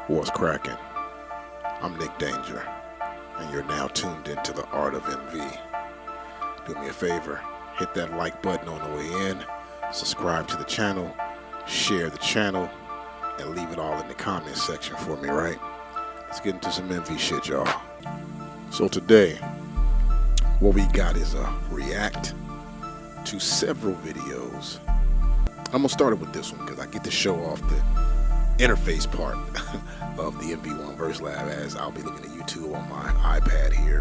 What's cracking? I'm Nick Danger, and you're now tuned into the Art of MV. Do me a favor, hit that like button on the way in, subscribe to the channel, share the channel, and leave it all in the comments section for me, right? Let's get into some MV shit, y'all. So today, what we got is a react to several videos. I'm gonna start it with this one because I get to show off the interface part of the MV1 Verse Lab, as I'll be looking at YouTube on my iPad here,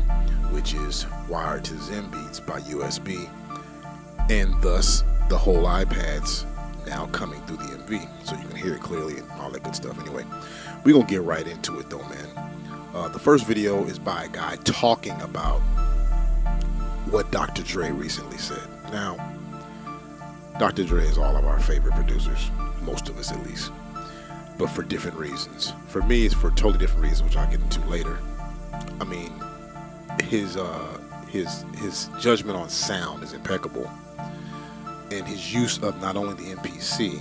which is wired to Zen Beats by USB, and thus the whole iPad's now coming through the MV, so you can hear it clearly and all that good stuff. Anyway, we're gonna get right into it though, man. The first video is by a guy talking about what Dr. Dre recently said. Now, Dr. Dre is all of our favorite producers, most of us at least, but for different reasons. For me, it's for totally different reasons, which I'll get into later. I mean, his judgment on sound is impeccable, and his use of not only the MPC,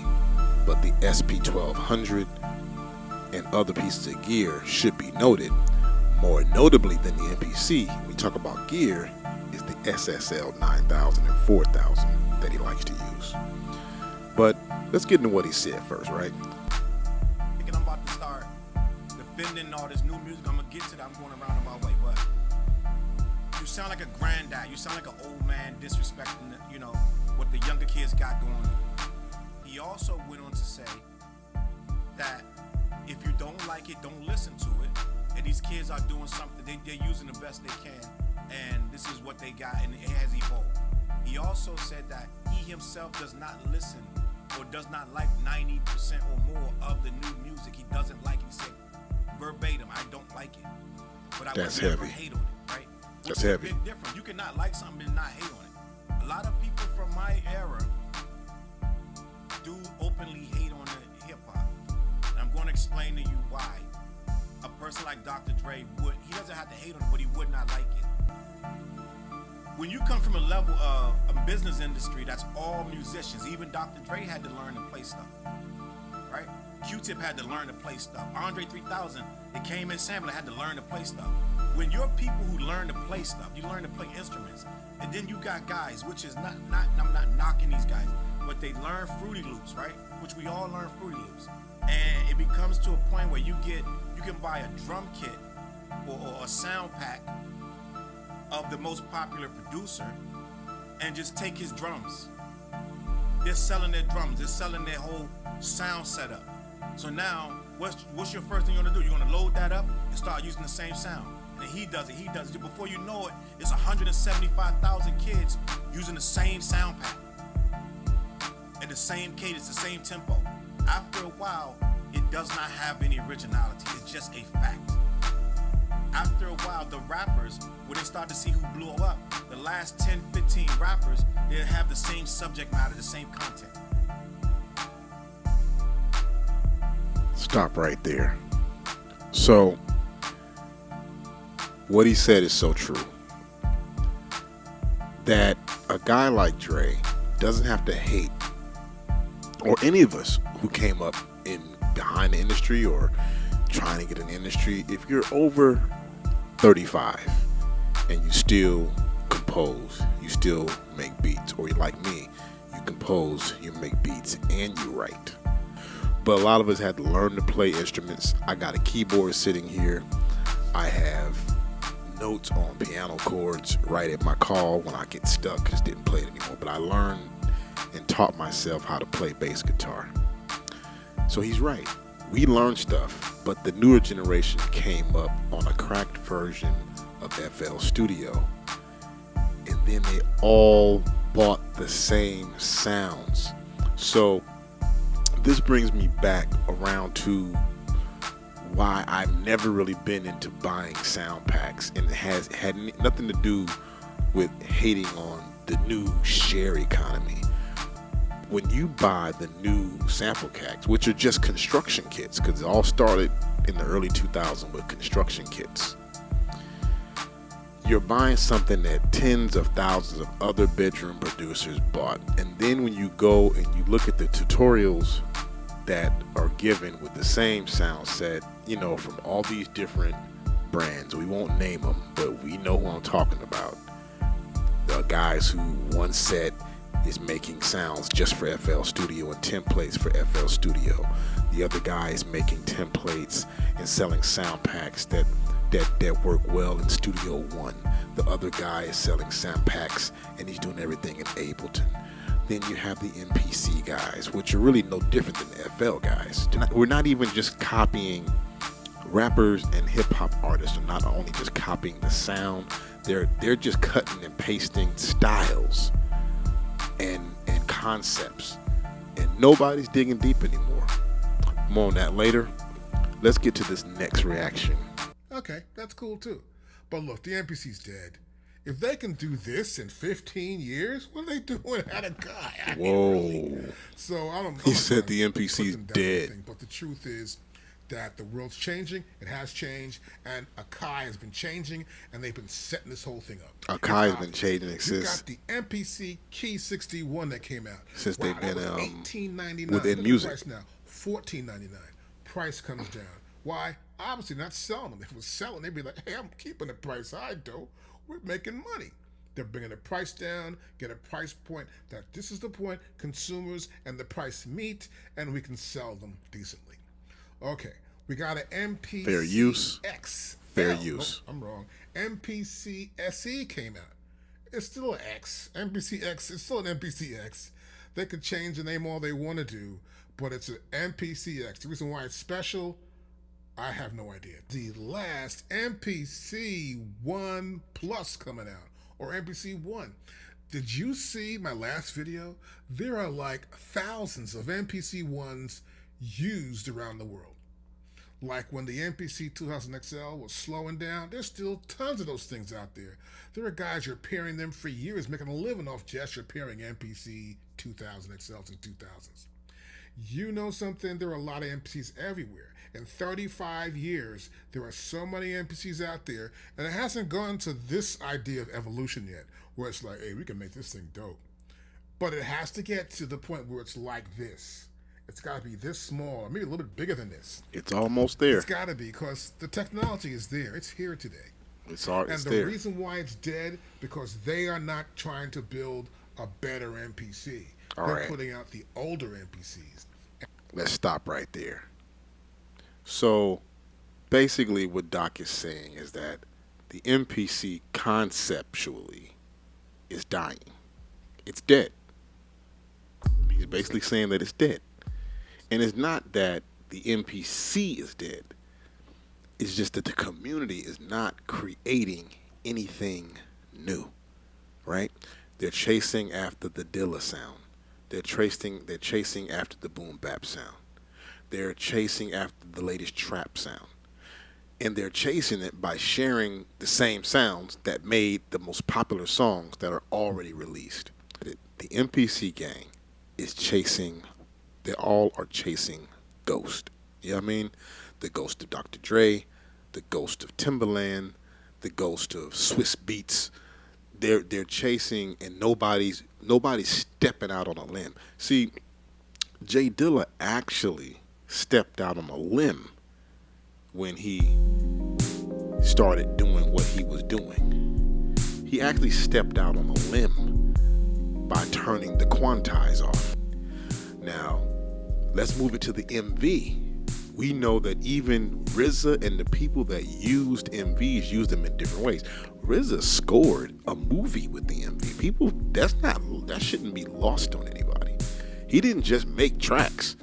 but the SP1200 and other pieces of gear should be noted. More notably than the MPC, when we talk about gear, is the SSL 9000 and 4000 that he likes to use. But let's get into what he said first, right? I'm about to start defending all this new music. I'm gonna get to that. I'm going a roundabout way, but you sound like a granddad. You sound like an old man disrespecting, what the younger kids got going on. He also went on to say that if you don't like it, don't listen to it. And these kids are doing something. They're using the best they can, and this is what they got, and it has evolved. He also said that he himself does not listen or does not like 90% or more of the new music. He doesn't like it. He said verbatim, I don't like it. But I would never hate on it, right? That's heavy. It's a big difference. You cannot like something and not hate on it. A lot of people from my era do openly hate on the hip hop. And I'm going to explain to you why. A person like Dr. Dre he doesn't have to hate on it, but he would not like it. When you come from a level of a business industry that's all musicians, even Dr. Dre had to learn to play stuff, right? Q-Tip had to learn to play stuff. Andre 3000, that came in sampling, had to learn to play stuff. When you're people who learn to play stuff, you learn to play instruments, and then you got guys, which is not I'm not knocking these guys, but they learn Fruity Loops, right? Which we all learn Fruity Loops. And it becomes to a point where you can buy a drum kit or a sound pack of the most popular producer and just take his drums. They're selling their drums, they're selling their whole sound setup. So now, what's your first thing you're gonna do? You're gonna load that up and start using the same sound. And he does it. Before you know it, it's 175,000 kids using the same sound pack at the same cadence, the same tempo. After a while, it does not have any originality. It's just a fact. After a while, the rappers, when they start to see who blew up, the last 10, 15 rappers, they have the same subject matter, the same content. Stop right there. So, what he said is so true. That a guy like Dre doesn't have to hate, or any of us who came up behind the industry or trying to get in the industry. If you're over 35 and you still compose, you still make beats, or like me, you compose, you make beats, and you write. But a lot of us had to learn to play instruments. I got a keyboard sitting here. I have notes on piano chords right at my call when I get stuck, just didn't play it anymore. But I learned and taught myself how to play bass guitar. So he's right. We learned stuff, but the newer generation came up on a cracked version of FL Studio, and then they all bought the same sounds. So this brings me back around to why I've never really been into buying sound packs, and it had nothing to do with hating on the new share economy. When you buy the new Samplekings, which are just construction kits, because it all started in the early 2000s with construction kits, you're buying something that tens of thousands of other bedroom producers bought. And then when you go and you look at the tutorials that are given with the same sound set, from all these different brands. We won't name them, but we know who I'm talking about. The guys who one set is making sounds just for FL Studio and templates for FL Studio. The other guy is making templates and selling sound packs that work well in Studio One. The other guy is selling sound packs and he's doing everything in Ableton. Then you have the MPC guys, which are really no different than the FL guys. We're not even just copying rappers and hip hop artists are not only just copying the sound, they're just cutting and pasting styles and concepts, and nobody's digging deep anymore. More on that later. Let's get to this next reaction. Okay, that's cool too. But look, the NPC's dead. If they can do this in 15 years, what are they doing at a guy? Whoa. Really. So I don't know. He said the NPC's dead. But the truth is that the world's changing, it has changed, and Akai has been changing, and they've been setting this whole thing up. Akai has been changing You since got the MPC Key 61 that came out. Since they've been $18.99 within music. Price now $14.99. Price comes down. Why? Obviously not selling them. If it was selling, they'd be like, hey, I'm keeping the price high, though. We're making money. They're bringing the price down, get a price point that this is the point consumers and the price meet, and we can sell them decently. Okay, we got an MPC Fair use. X. Fair L. use. Nope, I'm wrong. MPC SE came out. It's still an X. MPC X, it's still an MPC X. They could change the name all they want to do, but it's an MPC X. The reason why it's special, I have no idea. The last MPC 1 Plus coming out, or MPC 1. Did you see my last video? There are like thousands of MPC 1s used around the world. Like when the MPC 2000 XL was slowing down, there's still tons of those things out there. There are guys repairing them for years, making a living off just repairing MPC 2000 XLs and 2000s. You know something? There are a lot of MPCs everywhere. In 35 years, there are so many MPCs out there, and it hasn't gone to this idea of evolution yet, where it's like, hey, we can make this thing dope. But it has to get to the point where it's like this. It's got to be this small, or maybe a little bit bigger than this. It's almost there. It's got to be, because the technology is there. It's here today. It's And the there. reason why it's dead, because they are not trying to build a better MPC. All They're right. putting out the older MPCs. Let's stop right there. So basically what Doc is saying is that the MPC conceptually is dying. It's dead. He's basically saying that it's dead. And it's not that the MPC is dead. It's just that the community is not creating anything new, right? They're chasing after the Dilla sound. They're chasing after the boom bap sound. They're chasing after the latest trap sound. And they're chasing it by sharing the same sounds that made the most popular songs that are already released. The MPC gang is chasing, they all are chasing Ghost. You know what I mean? The ghost of Dr. Dre, the ghost of Timbaland, the ghost of Swiss Beats. They're chasing, and nobody's stepping out on a limb. See, Jay Dilla actually stepped out on a limb when he started doing what he was doing. He actually stepped out on a limb by turning the quantize off. Now, let's move it to the MV. We know that even RZA and the people that used MVs used them in different ways. RZA scored a movie with the MV. People, that shouldn't be lost on anybody. He didn't just make tracks.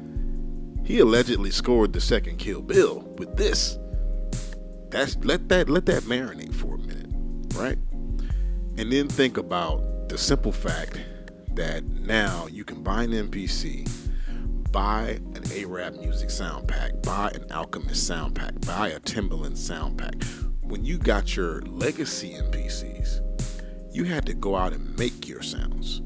He allegedly scored the second Kill Bill with this. Let that marinate for a minute, right? And then think about the simple fact that now you can buy an MPC, buy an A-Rap Music sound pack, buy an Alchemist sound pack, buy a Timbaland sound pack. When you got your legacy MPCs, you had to go out and make your sounds.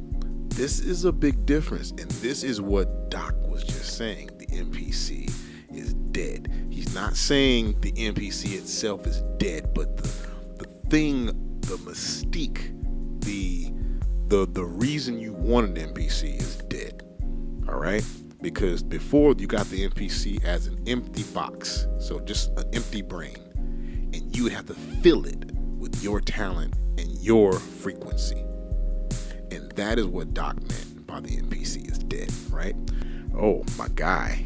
This is a big difference, and this is what Doc was just saying. The MPC is dead. He's not saying the MPC itself is dead, but the thing, the mystique, the reason you want an MPC is dead. All right? Because before you got the MPC as an empty box, so just an empty brain, and you would have to fill it with your talent and your frequency. And that is what Doc meant by the MPC is dead, right? Oh, my guy.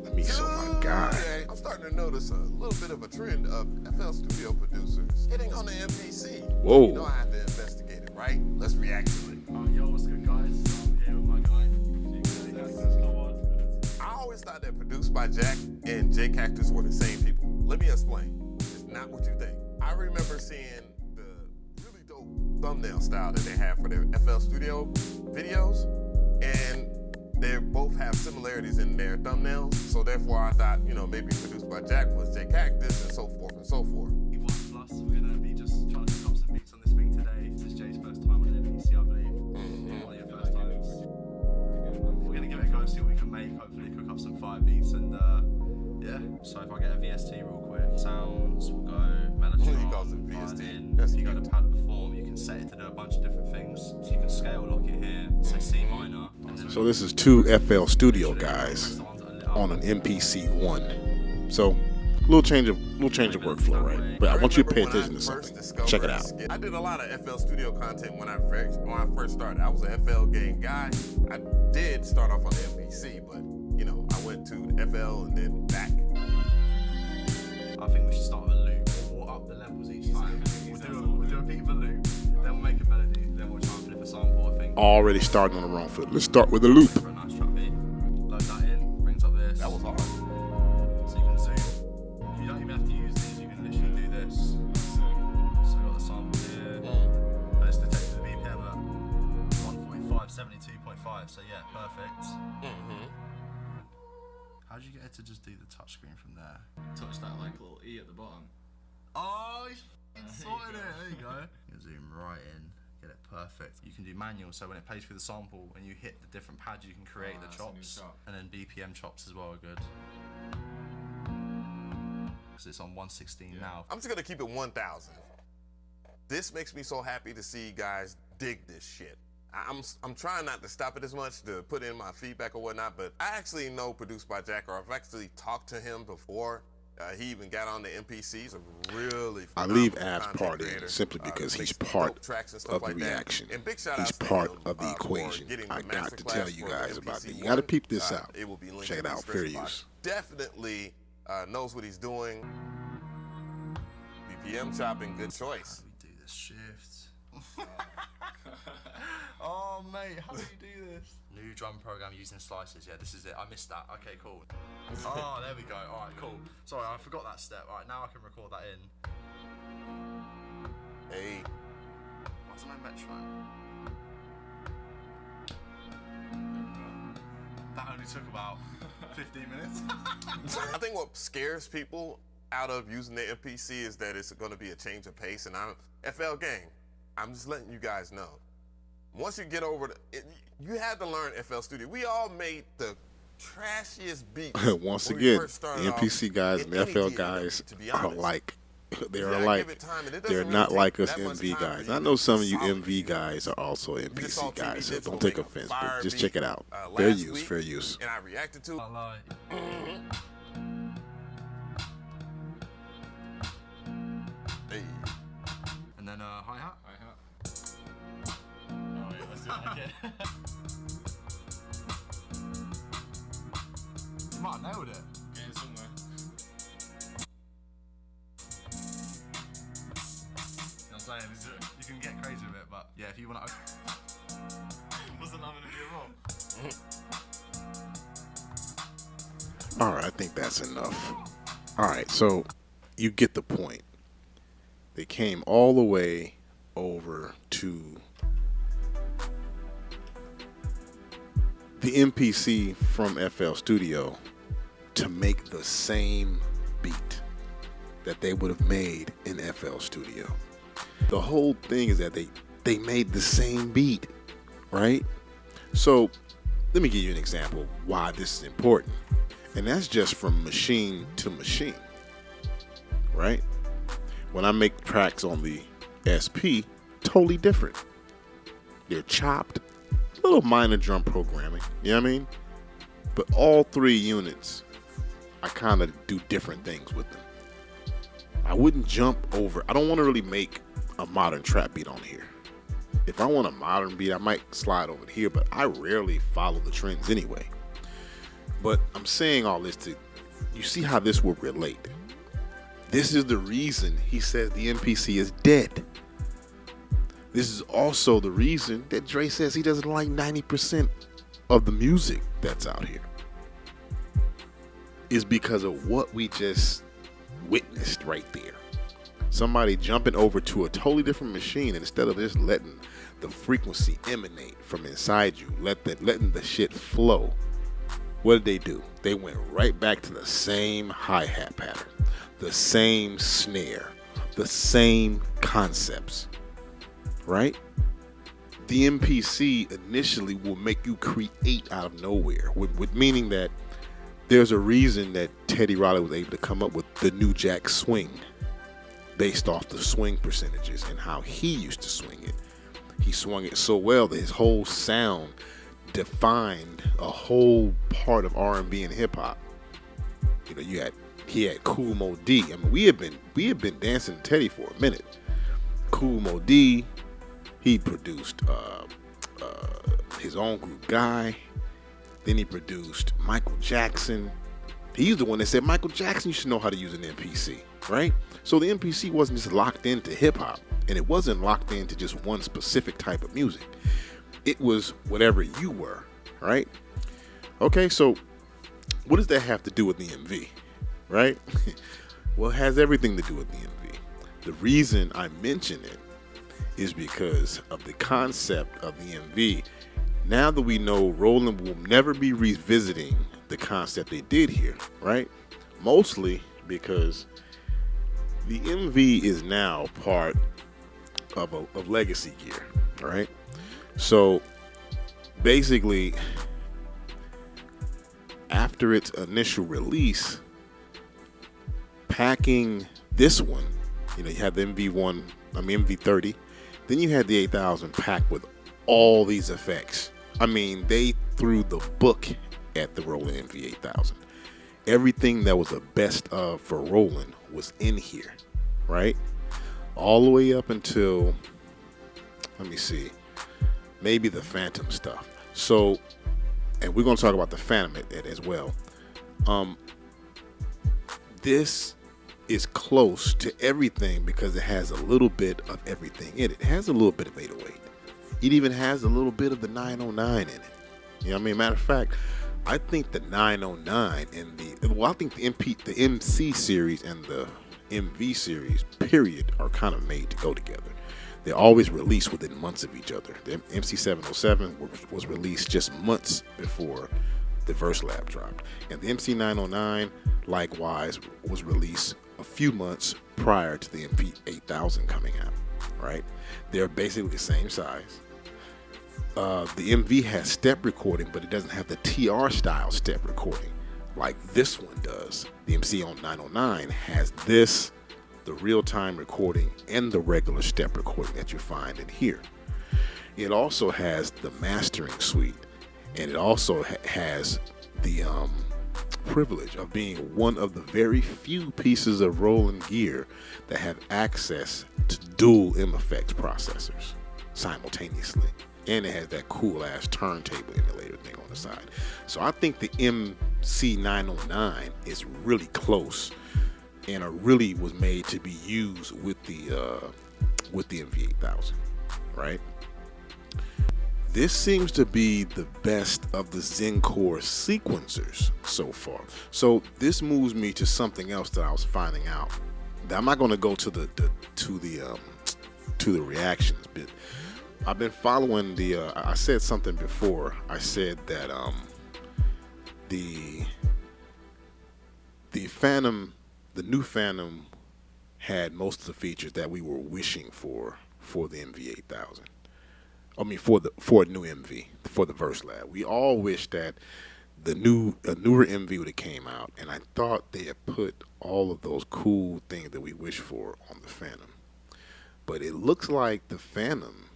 Let me show my guy. Okay, I'm starting to notice a little bit of a trend of FL Studio producers hitting on the MPC. Whoa. You know I have to investigate it, right? Let's react to it. Yo, what's good, guys? I'm here with my guy. I always thought that Produced by Jack and J Cactus were the same people. Let me explain. It's not what you think. I remember seeing the really dope thumbnail style that they have for their FL Studio videos, and they both have similarities in their thumbnails. So therefore, I thought, you know, maybe Produced by Jack was J Cactus and so forth and so forth. Plus, we're gonna be just trying to cook up some beats on this thing today. This is Jay's first time on an MPC, I believe. One of your first times. We're gonna give it a go, see what we can make. Hopefully, cook up some fire beats and yeah. So if I get a VST real quick, sounds will go melody. He calls it VST. That's If you go to cute. pad perform, you can set it to do a bunch of different things. So you can scale lock it here, say C minor. And then So this is two FL Studio guys on an MPC 1. So little change of workflow, right? But I want you to pay attention to something. Check it out. I did a lot of FL Studio content when I first started. I was an FL gang guy. I did start off on the MPC, but you know, I went to FL and then back. I think we should start with a loop. We'll up the levels each time. We'll do a beat of a loop, then we'll make a melody, then we'll try and flip a sample, I think. Already starting on the wrong foot. Let's start with a loop. For a nice trap beat. Load that in, brings up this. That was hard. So you can zoom. You don't even have to use these, you can literally do this. So we got the sample here. And it's detected the BPM at 145, 72.5. So yeah, perfect. How did you get it to just do the touchscreen from there? Touch that like little E at the bottom. Oh, he's sorted it. There you go. You zoom right in, get it perfect. You can do manual, so when it plays through the sample and you hit the different pads, you can create the that's a new chops. chop. And then BPM chops as well are good. Because it's on 116 now. I'm just gonna keep it 1,000. This makes me so happy to see guys dig this shit. I'm trying not to stop it as much to put in my feedback or whatnot, but I actually know Produced by Jack, or I've actually talked to him before. He even got on the MPCs. A really I leave phenomenal Ab's content part in creator. simply because he's Makes part dope tracks and stuff of the like that. reaction. And big shout He's outs to part him, of the for equation. getting I the got to masterclass tell you for guys the about MPC that. You got to one. peep this out. It will be linked Check in it the out. Fair description box. use. Definitely knows what he's doing. BPM chopping, good choice. How do we do this shift? Oh mate, how do you do this? New drum program using slices. Yeah, this is it. I missed that. Okay, cool. Oh, there we go. All right, cool. Sorry, I forgot that step. All right, now I can record that in. Hey. Why don't I metronome? That only took about 15 minutes. I think what scares people out of using the MPC is that it's going to be a change of pace. And I'm FL gang. I'm just letting you guys know. Once you get over you had to learn FL Studio. We all made the trashiest beats. Once when we again, first started the off MPC guys in and the any FL DAW, guys to be are honest. like, they're gotta alike. give it time, and it They're doesn't not really like take us that much MV time guys. for I you know to some of you solve MV it. guys are also just saw MPC TV guys, so Digital don't take make a offense, fire but just beat, check it out. last Fair use, week, fair use. And I reacted to it. Can't lie. Hey. And then hi-hat. Hi-hat. Oh yeah, let's do it again. You might have nailed it. Getting somewhere. You know what I'm saying? You can get crazy with it, but yeah, if you want to... Wasn't that gonna be a roll? All right, I think that's enough. All right, so you get the point. They came all the way over to the MPC from FL Studio to make the same beat that they would have made in FL Studio. The whole thing is that they made the same beat, right? So let me give you an example of why this is important. And that's just from machine to machine, right? When I make tracks on the SP, totally different. They're chopped, little minor drum programming, you know what I mean? But all three units, I kind of do different things with them. I wouldn't jump over. I don't want to really make a modern trap beat on here. If I want a modern beat, I might slide over here, but I rarely follow the trends anyway. But I'm saying all this to, you see how this will relate. This is the reason he says the MPC is dead. This is also the reason that Dre says he doesn't like 90% of the music that's out here. Is because of what we just witnessed right there. Somebody jumping over to a totally different machine, and instead of just letting the frequency emanate from inside you, letting the shit flow, what did they do? They went right back to the same hi-hat pattern, the same snare, the same concepts, right? The MPC initially will make you create out of nowhere, with meaning that there's a reason that Teddy Riley was able to come up with the New Jack Swing based off the swing percentages and how he used to swing it. He swung it so well that his whole sound defined a whole part of R&B and hip hop. You know, he had Kool Mo D. I mean, we had been dancing to Teddy for a minute. Kool Mo D. He produced his own group Guy. Then he produced Michael Jackson. He's the one that said, Michael Jackson, you should know how to use an MPC, right? So the MPC wasn't just locked into hip hop, and it wasn't locked into just one specific type of music. It was whatever you were, right? Okay, so what does that have to do with the MV, right? Well, it has everything to do with the MV. The reason I mention it is because of the concept of the MV. Now that we know Roland will never be revisiting the concept they did here, right? Mostly because the MV is now part of legacy gear, right? So basically, after its initial release, packing this one, you know, you had the MV30, then you had the 8000 packed with all these effects. I mean, they threw the book at the Roland MV8000. Everything that was the best of for Roland was in here, right? All the way up until, let me see, maybe the Phantom stuff. So, and we're going to talk about the Phantom as well. This is close to everything because it has a little bit of everything in it. It has a little bit of 808. It even has a little bit of the 909 in it. You know what I mean? Matter of fact, I think the 909 and I think the MC series and the MV series, period, are kind of made to go together. They always release within months of each other. The MC707 was released just months before the Verse Lab dropped. And the MC909, likewise, was released a few months prior to the MP8000 coming out, right? They're basically the same size. The MV has step recording, but it doesn't have the TR style step recording like this one does. The MC909 has this, the real-time recording, and the regular step recording that you find in here. It also has the mastering suite, and it also has the privilege of being one of the very few pieces of Roland gear that have access to dual M-Effects processors simultaneously. And it has that cool ass turntable emulator thing on the side. So I think the MC909 is really close and really was made to be used with the MV8000, right? This seems to be the best of the Zen-Core sequencers so far. So this moves me to something else that I was finding out. I'm not going to go to the reactions, but I've been following I said something before. I said that the Phantom, the new Phantom, had most of the features that we were wishing for the MV8000. I mean, for a new MV, for the Verse Lab. We all wish that a newer MV would have came out, and I thought they had put all of those cool things that we wish for on the Phantom. But it looks like the Phantom,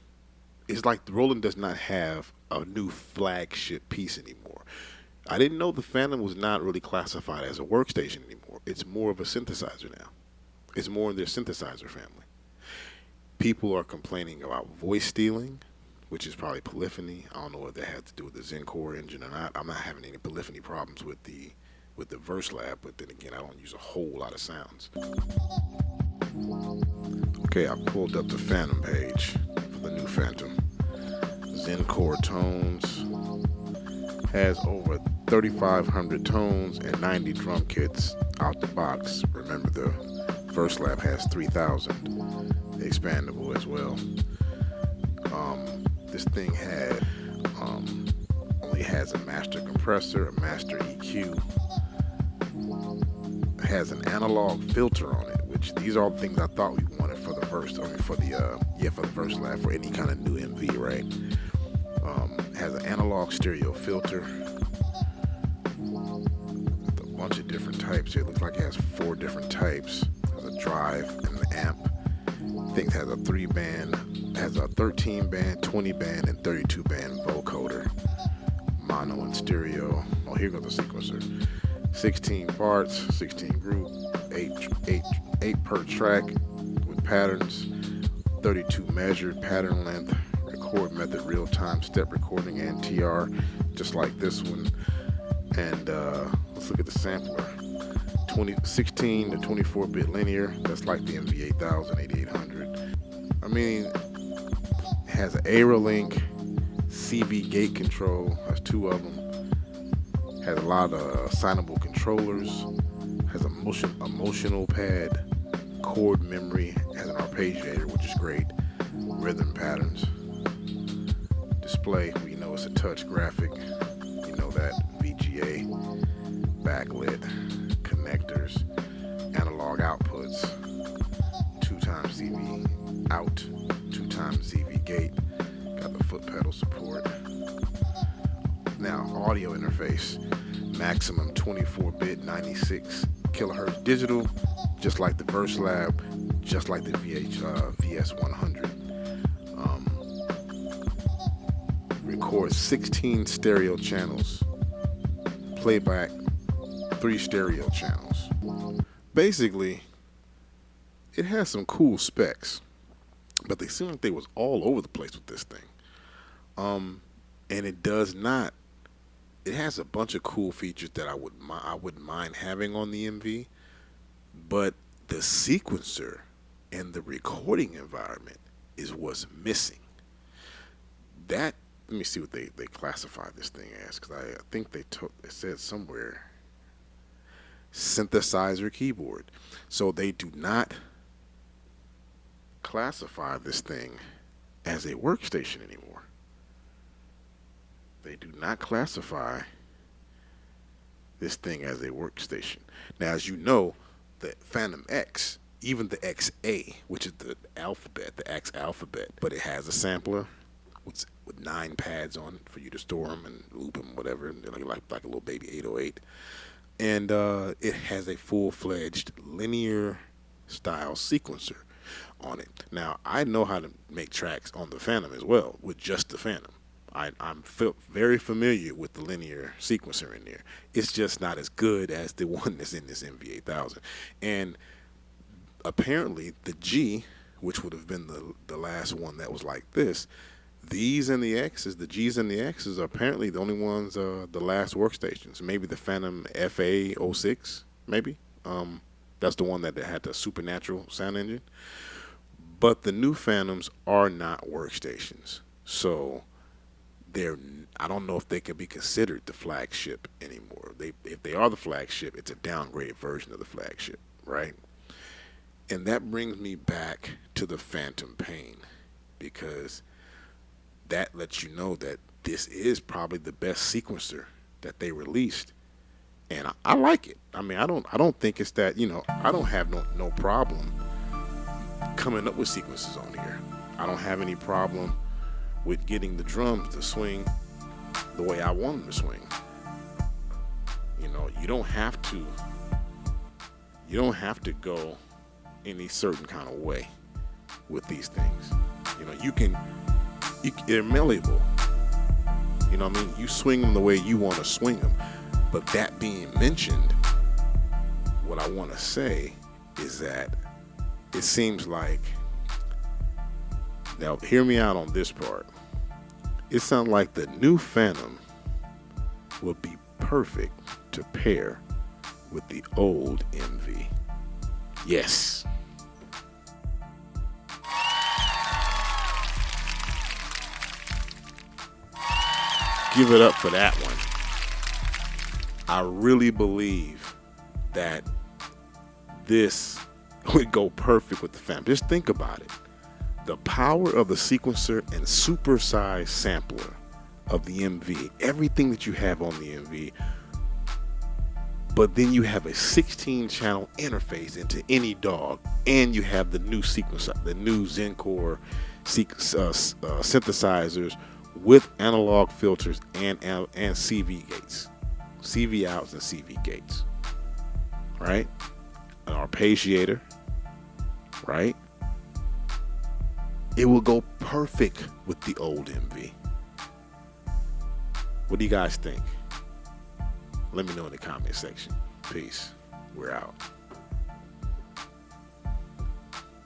it's like Roland does not have a new flagship piece anymore. I didn't know the Phantom was not really classified as a workstation anymore. It's more of a synthesizer now. It's more in their synthesizer family. People are complaining about voice stealing, which is probably polyphony. I don't know what that has to do with the Zen-Core engine or not. I'm not having any polyphony problems with the Verse Lab, but then again, I don't use a whole lot of sounds. Okay, I pulled up the Phantom page for the new Phantom. Zen-Core tones has over 3,500 tones and 90 drum kits out the box. Remember, the Verse Lab has 3,000, expandable as well. This thing only has a master compressor, a master EQ, has an analog filter on it, which these are all the things I thought we wanted for the Verse, for the Verse Lab, for any kind of new MV, right? Has an analog stereo filter, with a bunch of different types here. It looks like it has 4 different types. Has a drive and an amp. I think it has a 3-band, has a 13-band, 20-band, and 32-band vocoder. Mono and stereo. Oh, here goes the sequencer. 16 parts, 16 group, 8 per track with patterns, 32 measured pattern length, record method, real-time step recording, and TR, just like this one. And let's look at the sampler. 16 to 24-bit linear. That's like the MV8000, 8800. I mean, it has an AeroLink, CV gate control. Has 2 of them. Has a lot of assignable controllers. Has a emotional pad, chord memory. Has an arpeggiator, which is great. Rhythm patterns. Display, we know it's a touch graphic. You know that. VGA, backlit, connectors, analog outputs, 2x ZV out, 2x ZV gate. Got the foot pedal support. Now, audio interface, maximum 24-bit, 96 kilohertz digital, just like the Verse Lab, just like the VS100. Records 16 stereo channels, playback 3 stereo channels. Basically, it has some cool specs, but they seem like they was all over the place with this thing. And it does not. It has a bunch of cool features that I wouldn't mind having on the MV, but the sequencer and the recording environment is what's missing. Let me see what they classify this thing as, because I think it said somewhere synthesizer keyboard. So they do not classify this thing as a workstation anymore. They do not classify this thing as a workstation. Now, as you know, the Phantom X, even the XA, which is the alphabet, the X alphabet, but it has a sampler with 9 pads on it for you to store them and loop them, whatever, like a little baby 808. And it has a full-fledged linear style sequencer on it. Now, I know how to make tracks on the Phantom as well, with just the Phantom. I'm very familiar with the linear sequencer in there. It's just not as good as the one that's in this MV8000. And apparently the G, which would have been the last one that was like this, these and the X's, the G's and the X's, are apparently the only ones, the last workstations. Maybe the Phantom FA06, maybe. That's the one that had the supernatural sound engine. But the new Phantoms are not workstations. So I don't know if they can be considered the flagship anymore. If they are the flagship, it's a downgraded version of the flagship, right? And that brings me back to the Phantom Pain, because that lets you know that this is probably the best sequencer that they released, and I like it. I mean, I don't think it's that, I don't have no problem coming up with sequences on here. I don't have any problem with getting the drums to swing the way I want them to swing. You don't have to go any certain kind of way with these things. They're malleable. You know what I mean? You swing them the way you want to swing them. But that being mentioned, what I want to say is that it seems like, now hear me out on this part, it sounds like the new Phantom would be perfect to pair with the old MV. Yes. Give it up for that one. I really believe that this would go perfect with the Phantom. Just think about it. The power of the sequencer and supersized sampler of the MV, everything that you have on the MV, but then you have a 16-channel interface into any DAW, and you have the new sequencer, the new Zen-Core synthesizers with analog filters and CV gates, CV outs and CV gates, right? An arpeggiator, right? It will go perfect with the old MV. What do you guys think? Let me know in the comment section. Peace. We're out.